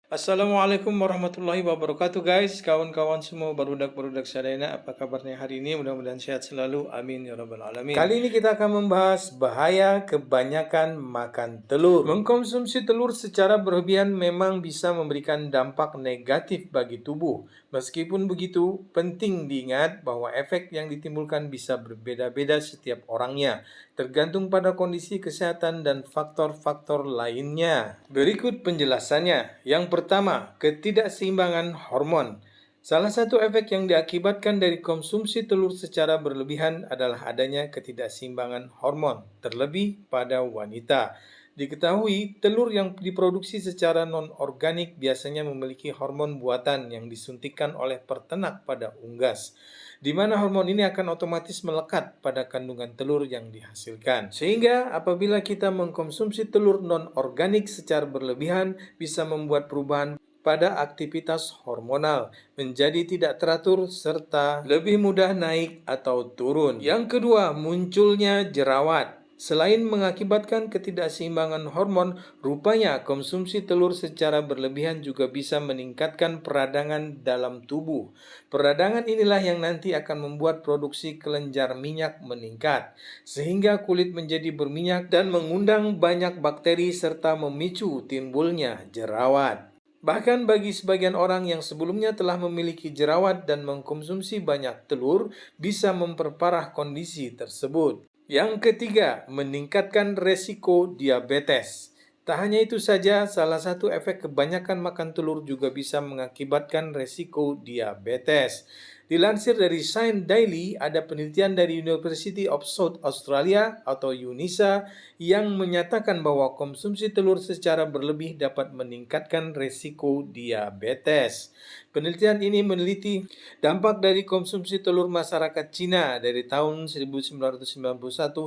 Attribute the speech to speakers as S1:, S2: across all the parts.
S1: Assalamualaikum warahmatullahi wabarakatuh guys, kawan-kawan semua barudak-barudak sadayana, apa kabarnya hari ini? Mudah-mudahan sehat selalu, amin ya rabbal alamin. Kali ini kita akan membahas bahaya kebanyakan makan telur. Mengkonsumsi telur secara berlebihan memang bisa memberikan dampak negatif bagi tubuh. Meskipun begitu, penting diingat bahwa efek yang ditimbulkan bisa berbeda-beda setiap orangnya, tergantung pada kondisi kesehatan dan faktor-faktor lainnya. Berikut penjelasannya. Yang pertama, ketidakseimbangan hormon. Salah satu efek yang diakibatkan dari konsumsi telur secara berlebihan adalah adanya ketidakseimbangan hormon, terlebih pada wanita. Diketahui, telur yang diproduksi secara non-organik biasanya memiliki hormon buatan yang disuntikkan oleh peternak pada unggas, di mana hormon ini akan otomatis melekat pada kandungan telur yang dihasilkan. Sehingga apabila kita mengkonsumsi telur non-organik secara berlebihan bisa membuat perubahan pada aktivitas hormonal menjadi tidak teratur serta lebih mudah naik atau turun. Yang kedua, munculnya jerawat. Selain mengakibatkan ketidakseimbangan hormon, rupanya konsumsi telur secara berlebihan juga bisa meningkatkan peradangan dalam tubuh. Peradangan inilah yang nanti akan membuat produksi kelenjar minyak meningkat, sehingga kulit menjadi berminyak dan mengundang banyak bakteri serta memicu timbulnya jerawat. Bahkan bagi sebagian orang yang sebelumnya telah memiliki jerawat dan mengkonsumsi banyak telur, bisa memperparah kondisi tersebut. Yang ketiga, meningkatkan resiko diabetes. Tak hanya itu saja, salah satu efek kebanyakan makan telur juga bisa mengakibatkan resiko diabetes. Dilansir dari Science Daily, ada penelitian dari University of South Australia atau UNISA yang menyatakan bahwa konsumsi telur secara berlebih dapat meningkatkan resiko diabetes. Penelitian ini meneliti dampak dari konsumsi telur masyarakat Cina dari tahun 1991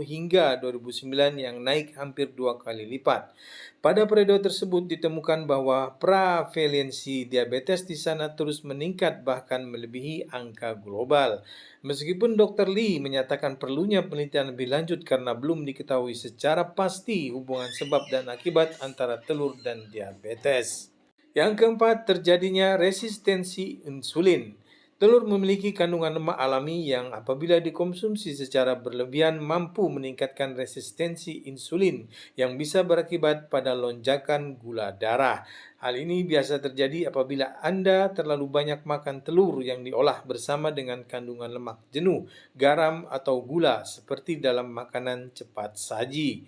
S1: hingga 2009 yang naik hampir 2 kali lipat. Pada periode tersebut ditemukan bahwa prevalensi diabetes di sana terus meningkat bahkan melebihi angka global. Meskipun Dr. Lee menyatakan perlunya penelitian lebih lanjut karena belum diketahui secara pasti hubungan sebab dan akibat antara telur dan diabetes. Yang keempat, terjadinya resistensi insulin. Telur memiliki kandungan lemak alami yang apabila dikonsumsi secara berlebihan mampu meningkatkan resistensi insulin yang bisa berakibat pada lonjakan gula darah. Hal ini biasa terjadi apabila Anda terlalu banyak makan telur yang diolah bersama dengan kandungan lemak jenuh, garam, atau gula seperti dalam makanan cepat saji.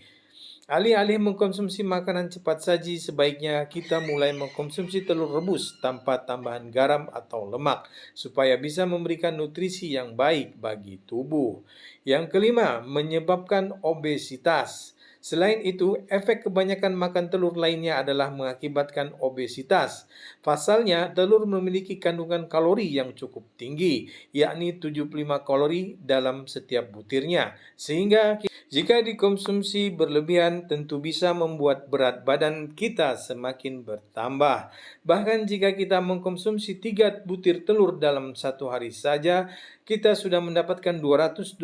S1: Alih-alih mengkonsumsi makanan cepat saji, sebaiknya kita mulai mengkonsumsi telur rebus tanpa tambahan garam atau lemak, supaya bisa memberikan nutrisi yang baik bagi tubuh. Yang kelima, menyebabkan obesitas. Selain itu, efek kebanyakan makan telur lainnya adalah mengakibatkan obesitas. Pasalnya, telur memiliki kandungan kalori yang cukup tinggi, yakni 75 kalori dalam setiap butirnya, sehingga jika dikonsumsi berlebihan tentu bisa membuat berat badan kita semakin bertambah. Bahkan jika kita mengkonsumsi 3 butir telur dalam satu hari saja, kita sudah mendapatkan 225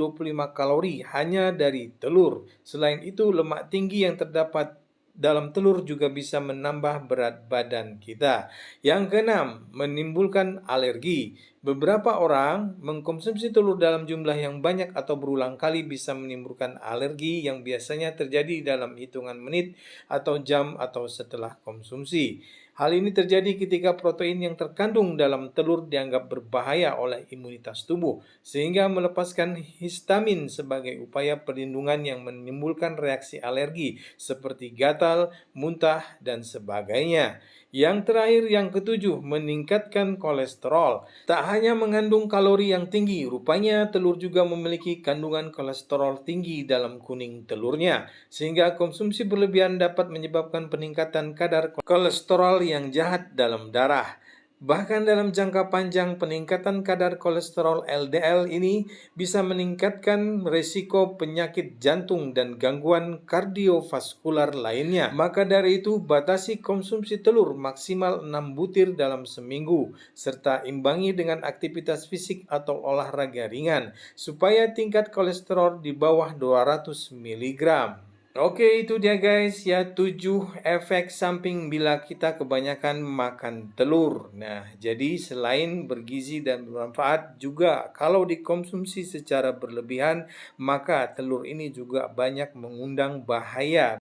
S1: kalori hanya dari telur. Selain itu, lemak tinggi yang terdapat dalam telur juga bisa menambah berat badan kita. Yang keenam, menimbulkan alergi. Beberapa orang mengkonsumsi telur dalam jumlah yang banyak atau berulang kali bisa menimbulkan alergi yang biasanya terjadi dalam hitungan menit atau jam atau setelah konsumsi. Hal ini terjadi ketika protein yang terkandung dalam telur dianggap berbahaya oleh imunitas tubuh, sehingga melepaskan histamin sebagai upaya perlindungan yang menimbulkan reaksi alergi seperti gatal, muntah, dan sebagainya. Yang terakhir, yang ketujuh, meningkatkan kolesterol. Tak hanya mengandung kalori yang tinggi, rupanya telur juga memiliki kandungan kolesterol tinggi dalam kuning telurnya, sehingga konsumsi berlebihan dapat menyebabkan peningkatan kadar kolesterol yang jahat dalam darah. Bahkan dalam jangka panjang, peningkatan kadar kolesterol LDL ini bisa meningkatkan risiko penyakit jantung dan gangguan kardiovaskular lainnya. Maka dari itu, batasi konsumsi telur maksimal 6 butir dalam seminggu, serta imbangi dengan aktivitas fisik atau olahraga ringan, supaya tingkat kolesterol di bawah 200 mg. Oke, itu dia guys ya 7 efek samping bila kita kebanyakan makan telur. Nah, jadi selain bergizi dan bermanfaat juga kalau dikonsumsi secara berlebihan, maka telur ini juga banyak mengundang bahaya